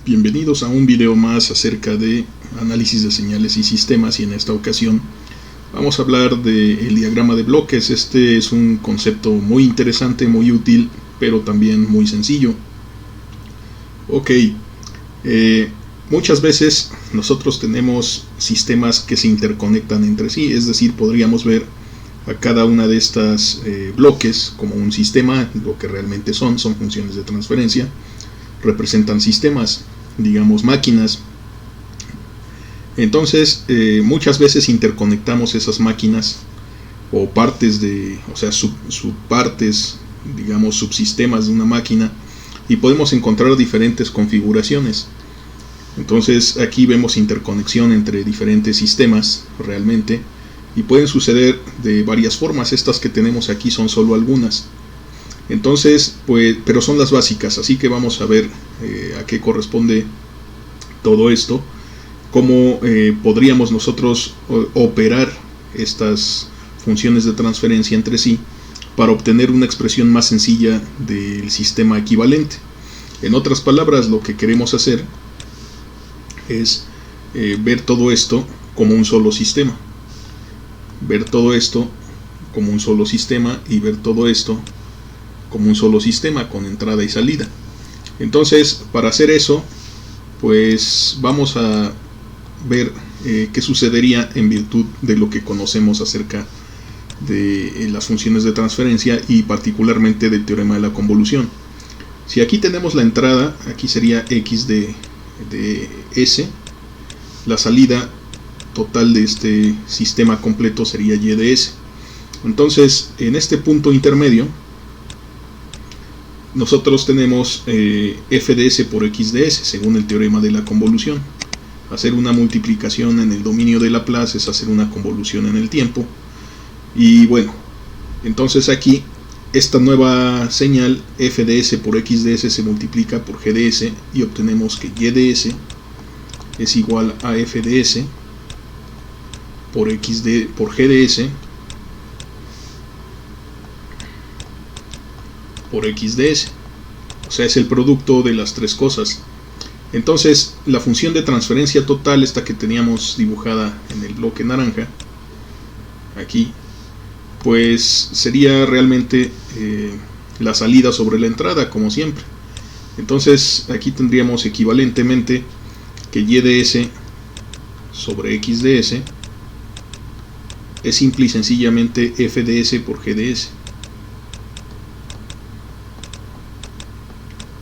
Bienvenidos a un video más acerca de análisis de señales y sistemas, y en esta ocasión vamos a hablar del diagrama de bloques. Este es un concepto muy interesante, muy útil, pero también muy sencillo. Muchas veces nosotros tenemos sistemas que se interconectan entre sí, es decir, podríamos ver a cada una de estas bloques como un sistema. Lo que realmente son funciones de transferencia, representan sistemas, digamos máquinas. Entonces muchas veces interconectamos esas máquinas o partes subpartes, digamos subsistemas de una máquina, y podemos encontrar diferentes configuraciones. Entonces aquí vemos interconexión entre diferentes sistemas realmente, y pueden suceder de varias formas. Estas que tenemos aquí son solo algunas. Entonces, pero son las básicas, así que vamos a ver a qué corresponde todo esto, cómo podríamos nosotros operar estas funciones de transferencia entre sí para obtener una expresión más sencilla del sistema equivalente. En otras palabras, lo que queremos hacer es ver todo esto como un solo sistema, ver todo esto como un solo sistema y ver todo esto como un solo sistema con entrada y salida. Entonces, para hacer eso, pues vamos a ver qué sucedería en virtud de lo que conocemos acerca de las funciones de transferencia, y particularmente del teorema de la convolución. Si aquí tenemos la entrada, aquí sería x de s, la salida total de este sistema completo sería y de s. Entonces, en este punto intermedio, nosotros tenemos f de s por x de s, según el teorema de la convolución. Hacer una multiplicación en el dominio de Laplace es hacer una convolución en el tiempo. Y bueno, entonces aquí esta nueva señal f de s por x de s se multiplica por g de s, y obtenemos que y de s es igual a f de s por g de s por x de s. O sea, es el producto de las tres cosas. Entonces, la función de transferencia total, esta que teníamos dibujada en el bloque naranja, aquí, pues sería realmente la salida sobre la entrada, como siempre. Entonces, aquí tendríamos equivalentemente que y de s sobre x de s es simple y sencillamente f de s por g de s.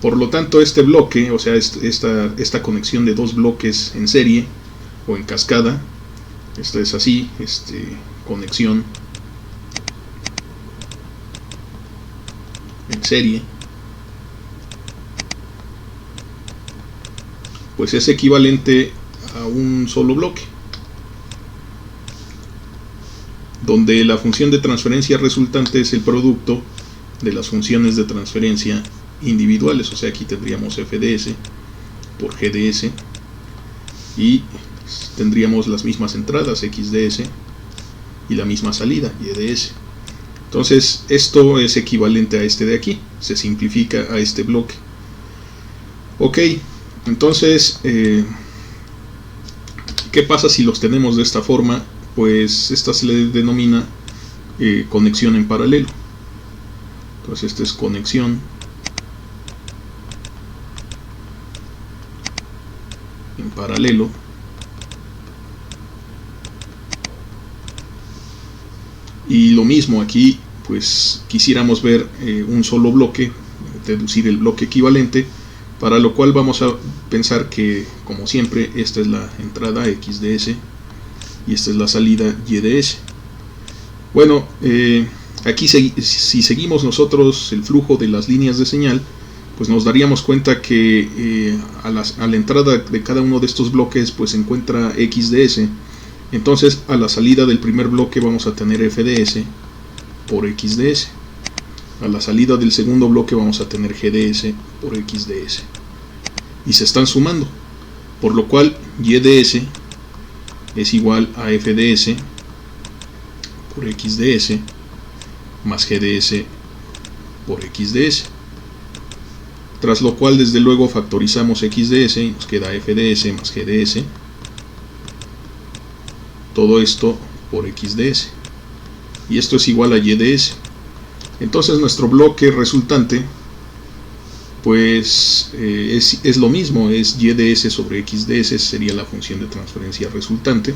Por lo tanto, este bloque, o sea, esta conexión de dos bloques en serie o en cascada, esta es así, conexión en serie, pues es equivalente a un solo bloque, donde la función de transferencia resultante es el producto de las funciones de transferencia individuales. O sea, aquí tendríamos f de s por g de s, y tendríamos las mismas entradas x de s y la misma salida y de s. Entonces esto es equivalente a este de aquí, se simplifica a este bloque. Entonces ¿qué pasa si los tenemos de esta forma? Pues esta se le denomina conexión en paralelo. Entonces esta es conexión en paralelo, y lo mismo aquí, pues quisiéramos ver un solo bloque, deducir el bloque equivalente, para lo cual vamos a pensar que, como siempre, esta es la entrada x de s y esta es la salida y de s. Bueno, aquí si seguimos nosotros el flujo de las líneas de señal, pues nos daríamos cuenta que a la entrada de cada uno de estos bloques pues se encuentra x de s. Entonces, a la salida del primer bloque vamos a tener f de s por x de s. A la salida del segundo bloque vamos a tener g de s por x de s. Y se están sumando, por lo cual y de s es igual a f de s por x de s más g de s por x de s. tras lo cual desde luego factorizamos XDS y nos queda FDS más GDS, todo esto por XDS, y esto es igual a YDS. Entonces nuestro bloque resultante pues es lo mismo, es YDS sobre XDS, sería la función de transferencia resultante.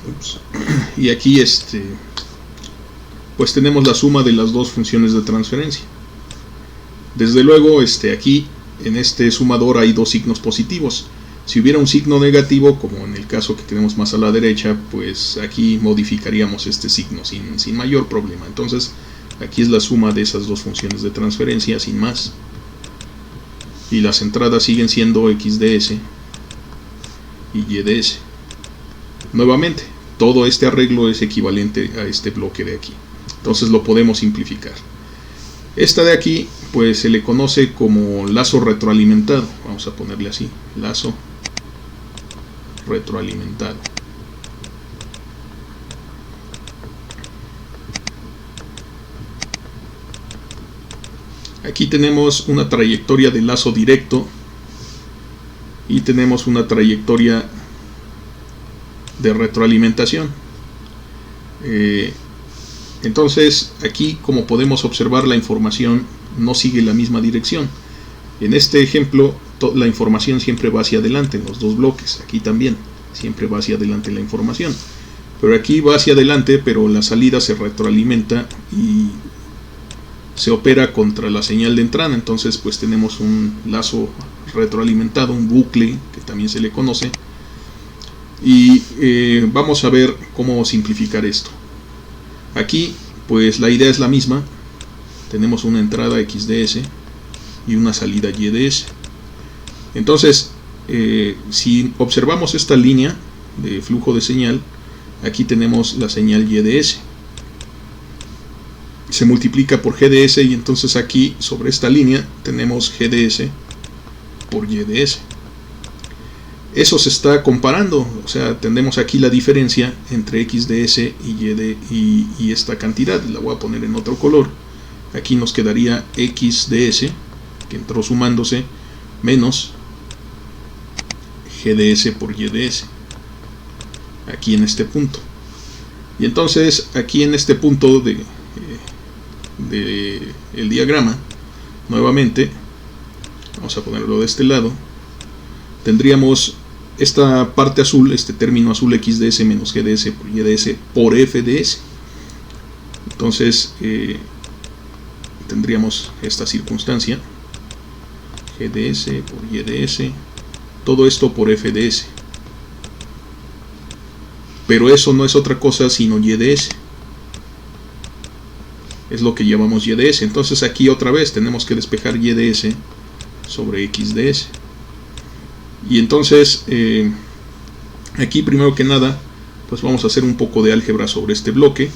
Ups. Y aquí pues tenemos la suma de las dos funciones de transferencia. Desde luego aquí en este sumador hay dos signos positivos. Si hubiera un signo negativo, como en el caso que tenemos más a la derecha, pues aquí modificaríamos este signo sin mayor problema. Entonces aquí es la suma de esas dos funciones de transferencia sin más, y las entradas siguen siendo XDS y YDS. Nuevamente, todo este arreglo es equivalente a este bloque de aquí, entonces lo podemos simplificar. Esta de aquí pues se le conoce como lazo retroalimentado, vamos a ponerle así, lazo retroalimentado. Aquí tenemos una trayectoria de lazo directo y tenemos una trayectoria de retroalimentación. Entonces aquí, como podemos observar, la información no sigue la misma dirección. En este ejemplo la información siempre va hacia adelante en los dos bloques, aquí también siempre va hacia adelante la información, pero aquí va hacia adelante, pero la salida se retroalimenta y se opera contra la señal de entrada. Entonces pues tenemos un lazo retroalimentado, un bucle que también se le conoce, y vamos a ver cómo simplificar esto. Aquí pues la idea es la misma, tenemos una entrada XDS y una salida YDS. Entonces si observamos esta línea de flujo de señal, aquí tenemos la señal YDS, se multiplica por GDS, y entonces aquí sobre esta línea tenemos GDS por YDS. Eso se está comparando, o sea, tenemos aquí la diferencia entre XDS y esta cantidad. La voy a poner en otro color. Aquí nos quedaría XDS, que entró sumándose, menos GDS por YDS, aquí en este punto. Y entonces aquí en este punto de el diagrama, nuevamente vamos a ponerlo de este lado, tendríamos esta parte azul, este término azul, XDS menos GDS por YDS por FDS. Entonces tendríamos esta circunstancia, GDS por YDS, todo esto por FDS, pero eso no es otra cosa sino YDS, es lo que llamamos YDS. Entonces aquí otra vez tenemos que despejar YDS sobre XDS. Y entonces aquí primero que nada pues vamos a hacer un poco de álgebra sobre este bloque,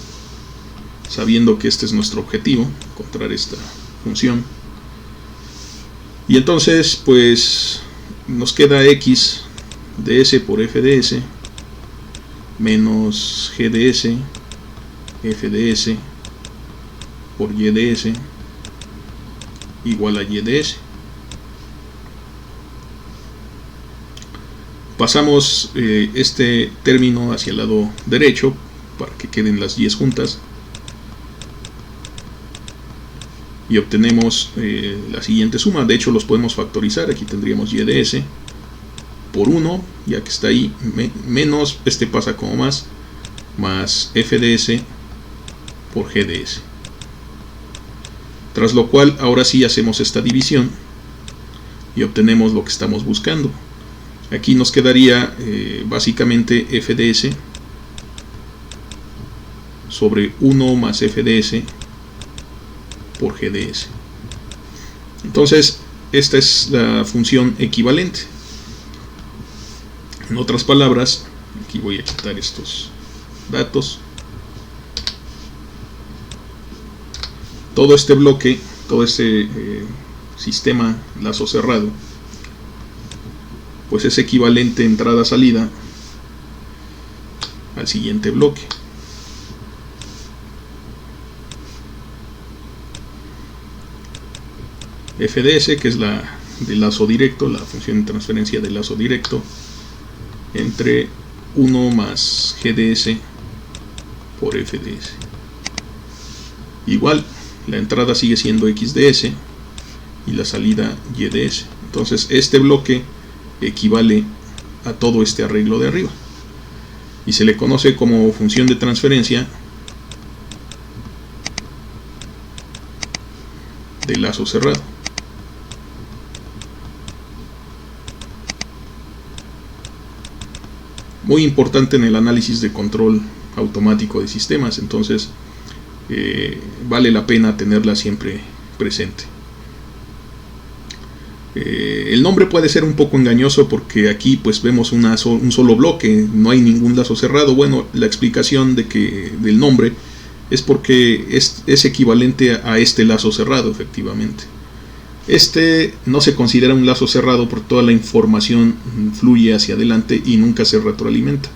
sabiendo que este es nuestro objetivo, encontrar esta función. Y entonces pues nos queda XDS por FDS menos GDS FDS por YDS igual a YDS. Pasamos este término hacia el lado derecho para que queden las Y's juntas y obtenemos la siguiente suma. De hecho los podemos factorizar. Aquí tendríamos YDS por 1, ya que está ahí, menos, este pasa como más FDS por GDS. Tras lo cual ahora sí hacemos esta división y obtenemos lo que estamos buscando. Aquí nos quedaría básicamente FDS sobre 1 más FDS por GDS. Entonces esta es la función equivalente. En otras palabras, aquí voy a quitar estos datos. Todo este bloque, todo este sistema lazo cerrado, pues es equivalente entrada-salida al siguiente bloque. FDS, que es la de lazo directo, la función de transferencia de lazo directo, entre 1 más GDS por FDS. Igual, la entrada sigue siendo XDS y la salida YDS. Entonces este bloque equivale a todo este arreglo de arriba y se le conoce como función de transferencia de lazo cerrado. Muy importante en el análisis de control automático de sistemas, entonces vale la pena tenerla siempre presente. El nombre puede ser un poco engañoso porque aquí pues vemos un solo bloque, no hay ningún lazo cerrado. Bueno, la explicación del nombre es porque es equivalente a este lazo cerrado, efectivamente. Este no se considera un lazo cerrado porque toda la información fluye hacia adelante y nunca se retroalimenta.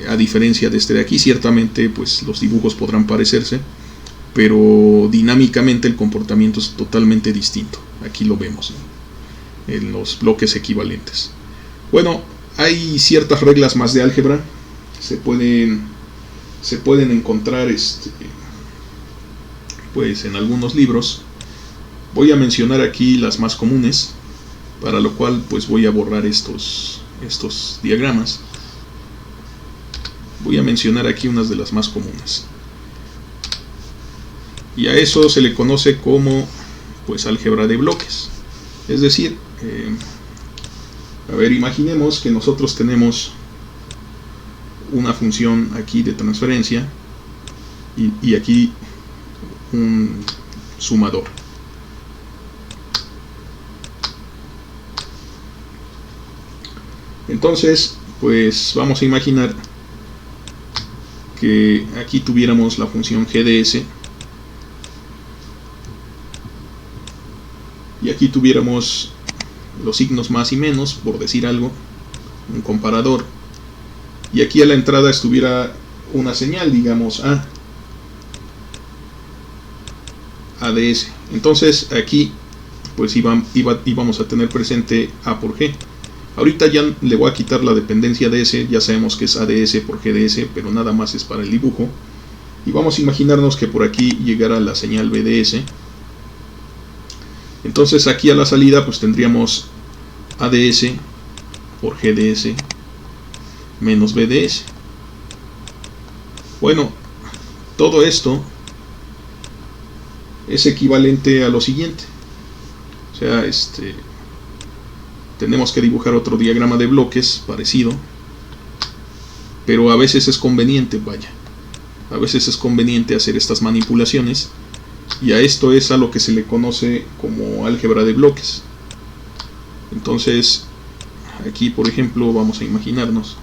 A diferencia de este de aquí, ciertamente pues los dibujos podrán parecerse, pero dinámicamente el comportamiento es totalmente distinto. Aquí lo vemos, ¿no?, en los bloques equivalentes. Bueno, hay ciertas reglas más de álgebra, se pueden encontrar pues en algunos libros. Voy a mencionar aquí las más comunes, para lo cual pues voy a borrar estos diagramas. Voy a mencionar aquí unas de las más comunes. Y a eso se le conoce como pues álgebra de bloques. Es decir, imaginemos que nosotros tenemos una función aquí de transferencia y aquí un sumador. Entonces, pues vamos a imaginar que aquí tuviéramos la función GDS y aquí tuviéramos los signos más y menos, por decir algo, un comparador, y aquí a la entrada estuviera una señal, digamos ADS. Entonces aquí pues íbamos a tener presente A por G. Ahorita ya le voy a quitar la dependencia de S, ya sabemos que es ADS por GDS, pero nada más es para el dibujo. Y vamos a imaginarnos que por aquí llegara la señal BDS. Entonces aquí a la salida pues tendríamos ADS por GDS menos BDS. Bueno, todo esto es equivalente a lo siguiente. O sea, tenemos que dibujar otro diagrama de bloques parecido, pero a veces es conveniente, a veces es conveniente hacer estas manipulaciones, y a esto es a lo que se le conoce como álgebra de bloques. Entonces aquí por ejemplo vamos a imaginarnos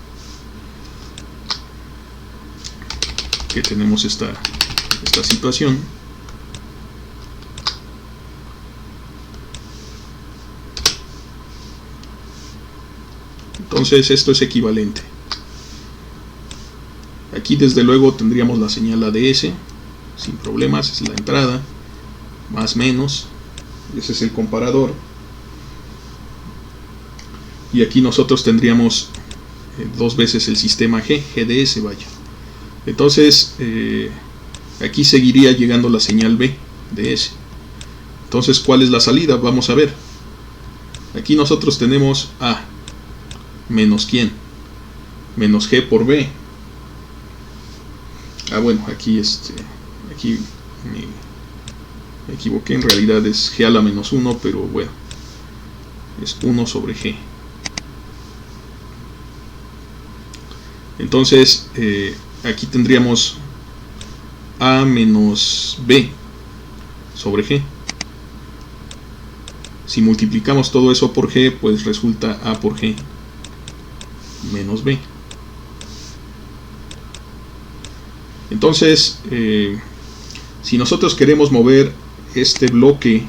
que tenemos esta situación. Entonces esto es equivalente. Aquí desde luego tendríamos la señal ADS sin problemas, es la entrada, más menos, ese es el comparador, y aquí nosotros tendríamos dos veces el sistema GDS, entonces aquí seguiría llegando la señal BDS. Entonces, ¿cuál es la salida? Vamos a ver. Aquí nosotros tenemos A menos ¿quién? Menos G por B. Bueno, aquí me equivoqué, en realidad es G a la menos 1, pero bueno, es 1 sobre G. Entonces aquí tendríamos A menos B sobre G. Si multiplicamos todo eso por G, pues resulta A por G menos B. Entonces, si nosotros queremos mover este bloque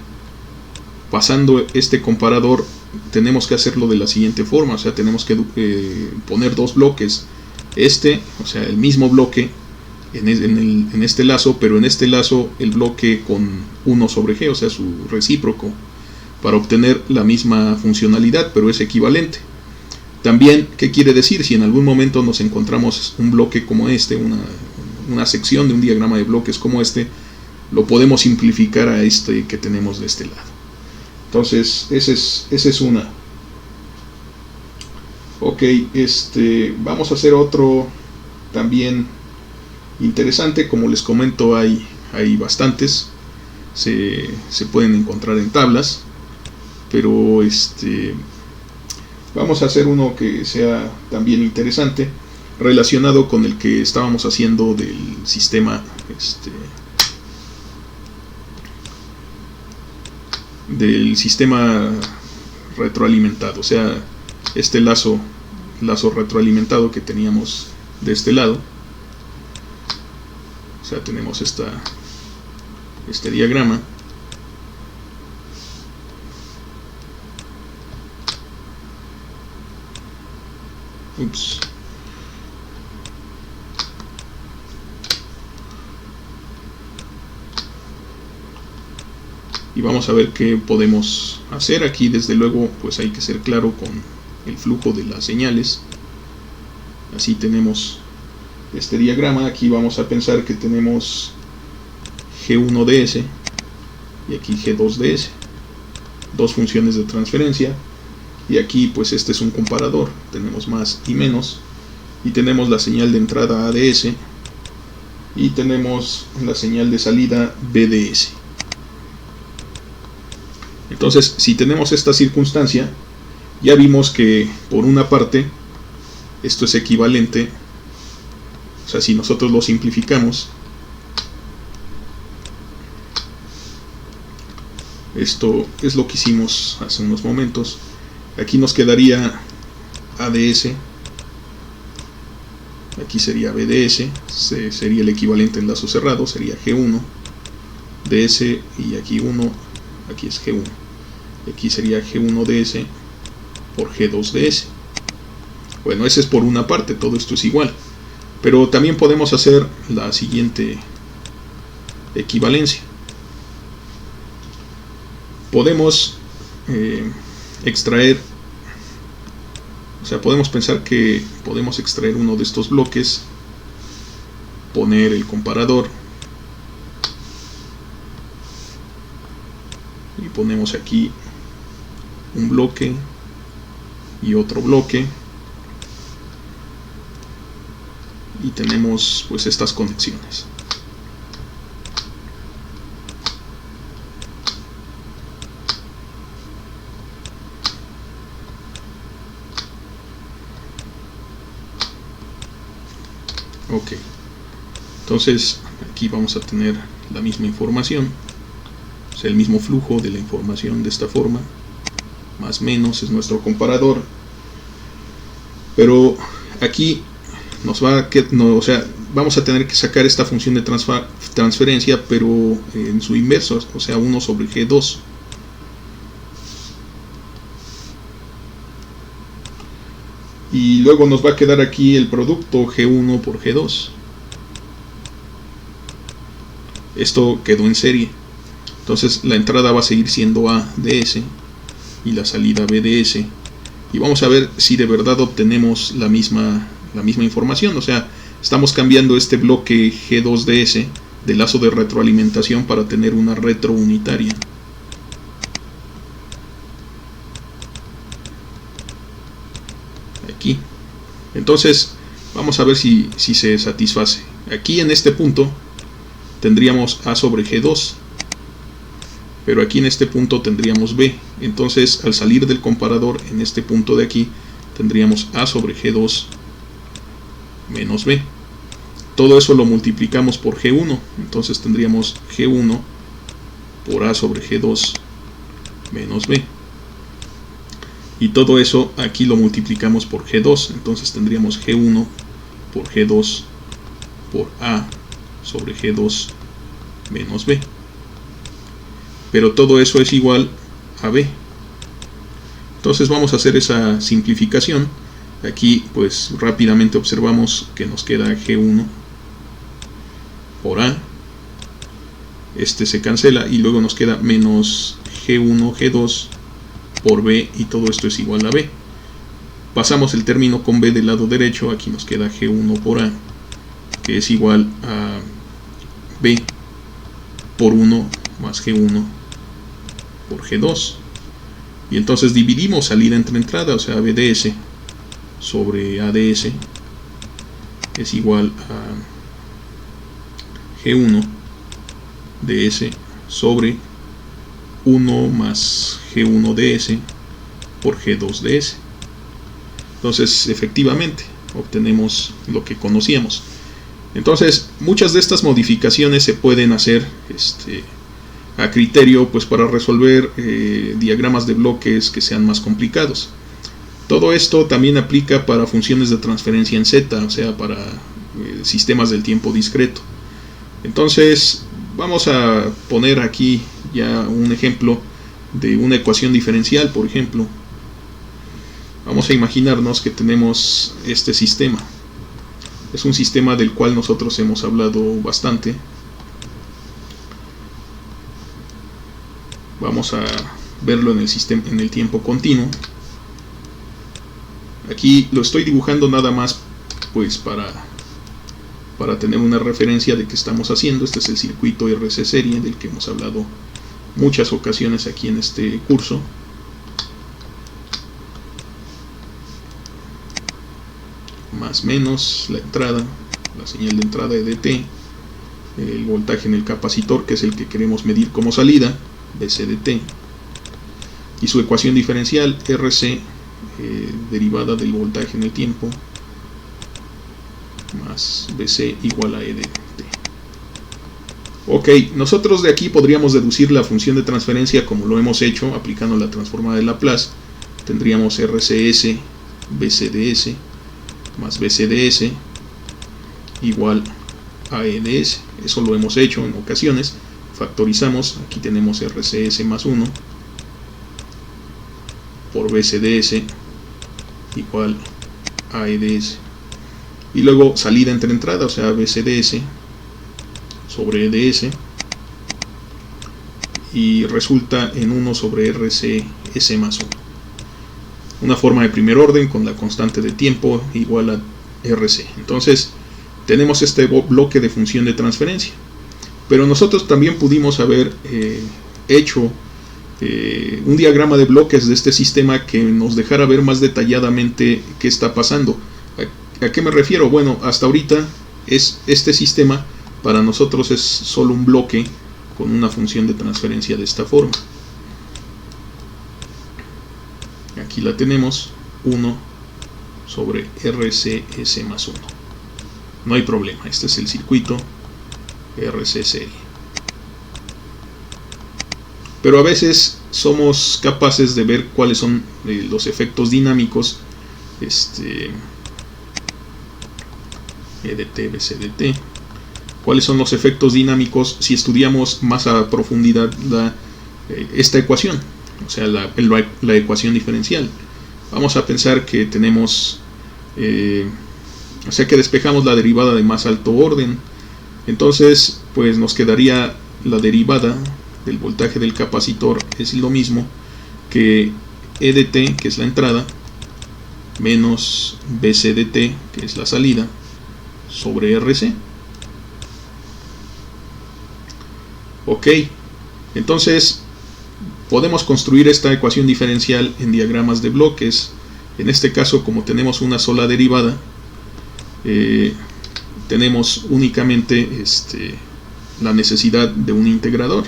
pasando este comparador, tenemos que hacerlo de la siguiente forma. O sea, tenemos que poner dos bloques. O sea, el mismo bloque, en este lazo, pero en este lazo el bloque con 1 sobre G, o sea su recíproco, para obtener la misma funcionalidad, pero es equivalente. También, ¿qué quiere decir? Si en algún momento nos encontramos un bloque como este, una sección de un diagrama de bloques como este, lo podemos simplificar a este que tenemos de este lado. Entonces, esa es una. Ok, vamos a hacer otro también interesante. Como les comento, hay bastantes. Se pueden encontrar en tablas. Pero vamos a hacer uno que sea también interesante, relacionado con el que estábamos haciendo del sistema retroalimentado, o sea, este lazo retroalimentado que teníamos de este lado. O sea, tenemos este diagrama. Ups. Y vamos a ver qué podemos hacer. Aquí desde luego pues hay que ser claro con el flujo de las señales. Así tenemos este diagrama. Aquí vamos a pensar que tenemos G1ds y aquí G2ds, dos funciones de transferencia. Y aquí pues este es un comparador, tenemos más y menos, y tenemos la señal de entrada ADS y tenemos la señal de salida BDS. Entonces, si tenemos esta circunstancia, ya vimos que por una parte esto es equivalente, o sea, si nosotros lo simplificamos, esto es lo que hicimos hace unos momentos. Aquí nos quedaría ADS, aquí sería BDS, sería el equivalente en lazo cerrado, sería G1, DS, y aquí 1, aquí es G1, aquí sería G1DS por G2DS. Bueno, ese es por una parte, todo esto es igual, pero también podemos hacer la siguiente equivalencia. Podemos extraer, o sea, podemos pensar que podemos extraer uno de estos bloques, poner el comparador y ponemos aquí un bloque y otro bloque y tenemos pues estas conexiones. Ok, entonces aquí vamos a tener la misma información, o sea, el mismo flujo de la información de esta forma, más menos es nuestro comparador, pero aquí nos va o sea, vamos a tener que sacar esta función de transferencia, pero en su inverso, o sea, 1 sobre G2. Y luego nos va a quedar aquí el producto G1 por G2. Esto quedó en serie. Entonces la entrada va a seguir siendo ADS y la salida BDS. Y vamos a ver si de verdad obtenemos la misma información. O sea, estamos cambiando este bloque G2DS de lazo de retroalimentación para tener una retro unitaria. Aquí. Entonces vamos a ver si se satisface. Aquí en este punto tendríamos A sobre G2, pero aquí en este punto tendríamos B. Entonces al salir del comparador en este punto de aquí tendríamos A sobre G2 menos B. Todo eso lo multiplicamos por G1, entonces tendríamos G1 por A sobre G2 menos B. Y todo eso aquí lo multiplicamos por G2, entonces tendríamos G1 por G2 por A sobre G2 menos B. Pero todo eso es igual a B. Entonces vamos a hacer esa simplificación. Aquí pues rápidamente observamos que nos queda G1 por A, este se cancela y luego nos queda menos G1, G2 por B, y todo esto es igual a B. Pasamos el término con B del lado derecho, aquí nos queda G1 por A, que es igual a B por 1 más G1 por G2. Y entonces dividimos salida entre entrada, o sea, BDS sobre ADS es igual a G1 ds sobre 1 más G1 ds por G2 ds. Entonces, efectivamente, obtenemos lo que conocíamos. Entonces, muchas de estas modificaciones se pueden hacer a criterio, pues, para resolver diagramas de bloques que sean más complicados. Todo esto también aplica para funciones de transferencia en Z, o sea, para sistemas del tiempo discreto. Entonces, vamos a poner aquí ya un ejemplo de una ecuación diferencial, por ejemplo. Vamos a imaginarnos que tenemos este sistema. Es un sistema del cual nosotros hemos hablado bastante. Vamos a verlo en el sistema, en el tiempo continuo. Aquí lo estoy dibujando nada más, pues, para tener una referencia de qué estamos haciendo. Este es el circuito RC serie del que hemos hablado muchas ocasiones aquí en este curso. Más menos la entrada, la señal de entrada EDT, el voltaje en el capacitor, que es el que queremos medir como salida, BCDT, y su ecuación diferencial RC, derivada del voltaje en el tiempo, más BC igual a EDT. Ok, nosotros de aquí podríamos deducir la función de transferencia como lo hemos hecho aplicando la transformada de Laplace. Tendríamos RCS BCDS más BCDS igual a EDS. Eso lo hemos hecho en ocasiones. Factorizamos, aquí tenemos RCS más 1 por BCDS igual a EDS. Y luego salida entre entrada, o sea, BCDS sobre EDS, y resulta en 1 sobre RCS más 1. Una forma de primer orden con la constante de tiempo igual a RC. Entonces, tenemos este bloque de función de transferencia. Pero nosotros también pudimos haber hecho un diagrama de bloques de este sistema que nos dejara ver más detalladamente qué está pasando. ¿A qué me refiero? Bueno, hasta ahorita este sistema para nosotros es solo un bloque con una función de transferencia de esta forma. Aquí la tenemos, 1 sobre RCS más 1. No hay problema, este es el circuito RC serie. Pero a veces somos capaces de ver cuáles son los efectos dinámicos, EDT, BCDT, cuáles son los efectos dinámicos si estudiamos más a profundidad esta ecuación, o sea, la ecuación diferencial. Vamos a pensar que tenemos, o sea, que despejamos la derivada de más alto orden. Entonces, pues nos quedaría la derivada del voltaje del capacitor, es lo mismo que EDT, que es la entrada, menos BCDT, que es la salida, sobre RC. Ok, entonces podemos construir esta ecuación diferencial en diagramas de bloques. En este caso, como tenemos una sola derivada, tenemos únicamente la necesidad de un integrador.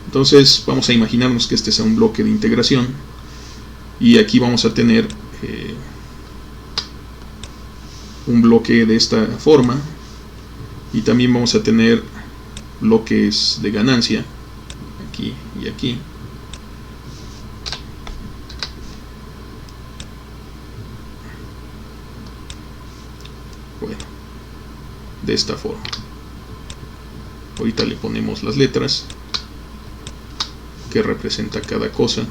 Entonces vamos a imaginarnos que este sea un bloque de integración, y aquí vamos a tener un bloque de esta forma, y también vamos a tener bloques de ganancia aquí y aquí. Bueno, de esta forma. Ahorita le ponemos las letras que representa cada cosa.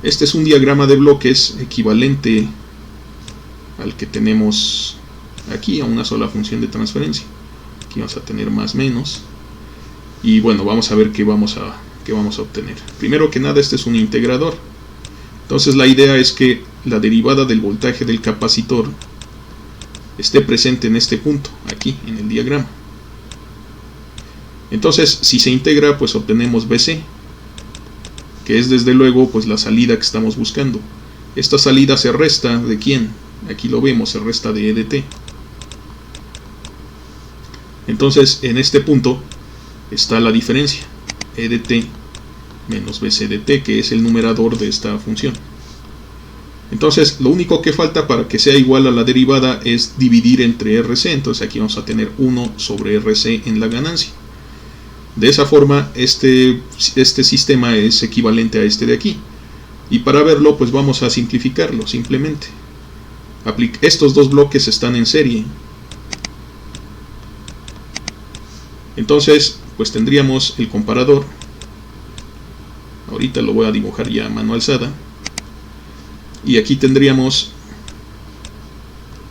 Este es un diagrama de bloques equivalente al que tenemos aquí a una sola función de transferencia. Aquí vamos a tener más menos. Y bueno, vamos a ver qué vamos a obtener. Primero que nada, este es un integrador. Entonces la idea es que la derivada del voltaje del capacitor esté presente en este punto, aquí en el diagrama. Entonces, si se integra, pues obtenemos BC, que es desde luego pues la salida que estamos buscando. Esta salida se resta ¿de quién? Aquí lo vemos, se resta de EDT. Entonces, en este punto está la diferencia, EDT menos BCDT, que es el numerador de esta función. Entonces, lo único que falta para que sea igual a la derivada es dividir entre RC. Entonces aquí vamos a tener 1 sobre RC en la ganancia. De esa forma, este sistema es equivalente a este de aquí. Y para verlo, pues vamos a simplificarlo simplemente. Estos dos bloques están en serie. Entonces, pues tendríamos el comparador. Ahorita lo voy a dibujar ya a mano alzada. Y aquí tendríamos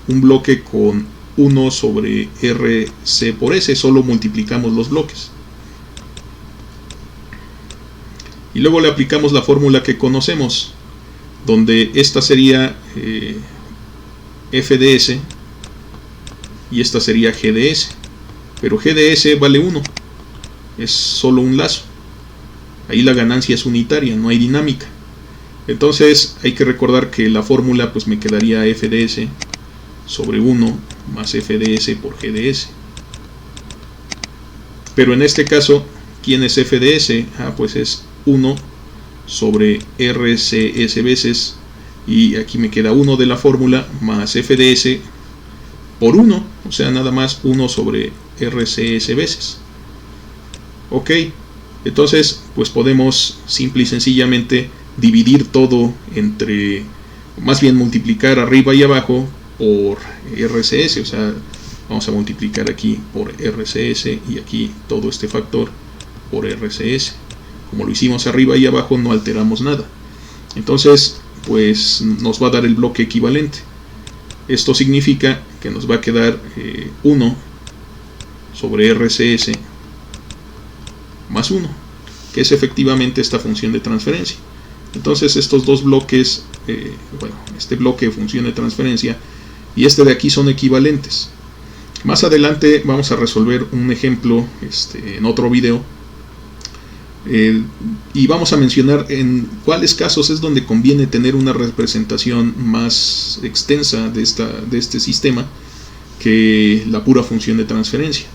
un bloque con 1 sobre RC por S. Solo multiplicamos los bloques. Y luego le aplicamos la fórmula que conocemos, donde esta sería F de S y esta sería G de S. Pero G de S vale 1. Es solo un lazo. Ahí la ganancia es unitaria, no hay dinámica. Entonces hay que recordar que la fórmula pues me quedaría F de S sobre 1 más F de S por G de S. Pero en este caso, ¿quién es F de S? Pues es 1 sobre RCS veces, y aquí me queda 1 de la fórmula más F de S por 1, o sea, nada más 1 sobre RCS veces. Ok, entonces pues podemos simple y sencillamente dividir todo entre, más bien multiplicar arriba y abajo por RCS, o sea, vamos a multiplicar aquí por RCS y aquí todo este factor por RCS. Como lo hicimos arriba y abajo, no alteramos nada. Entonces, pues nos va a dar el bloque equivalente. Esto significa que nos va a quedar 1 sobre RCS más 1, que es efectivamente esta función de transferencia. Entonces estos dos bloques, bueno, este bloque de función de transferencia y este de aquí son equivalentes. Más adelante vamos a resolver un ejemplo en otro video. Y vamos a mencionar en cuáles casos es donde conviene tener una representación más extensa de este sistema que la pura función de transferencia.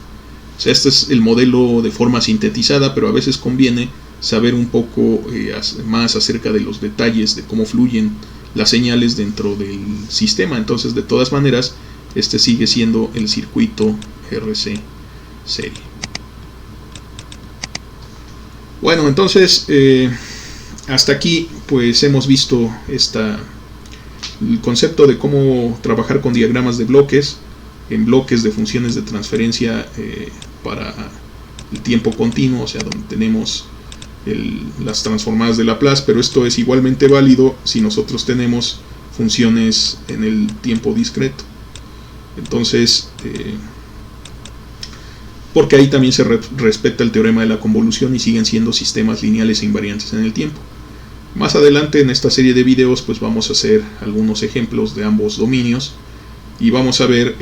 O sea, este es el modelo de forma sintetizada, pero a veces conviene saber un poco más acerca de los detalles de cómo fluyen las señales dentro del sistema. Entonces, de todas maneras, este sigue siendo el circuito RC serie. Bueno, entonces hasta aquí pues hemos visto el concepto de cómo trabajar con diagramas de bloques, en bloques de funciones de transferencia para el tiempo continuo, o sea, donde tenemos las transformadas de Laplace, pero esto es igualmente válido si nosotros tenemos funciones en el tiempo discreto. Entonces, porque ahí también se respeta el teorema de la convolución y siguen siendo sistemas lineales e invariantes en el tiempo. Más adelante en esta serie de videos pues vamos a hacer algunos ejemplos de ambos dominios y vamos a ver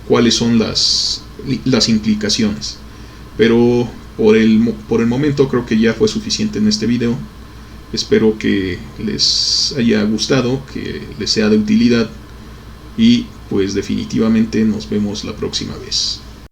cuáles son las implicaciones. Pero por el momento creo que ya fue suficiente en este video. Espero que les haya gustado, que les sea de utilidad y pues definitivamente nos vemos la próxima vez.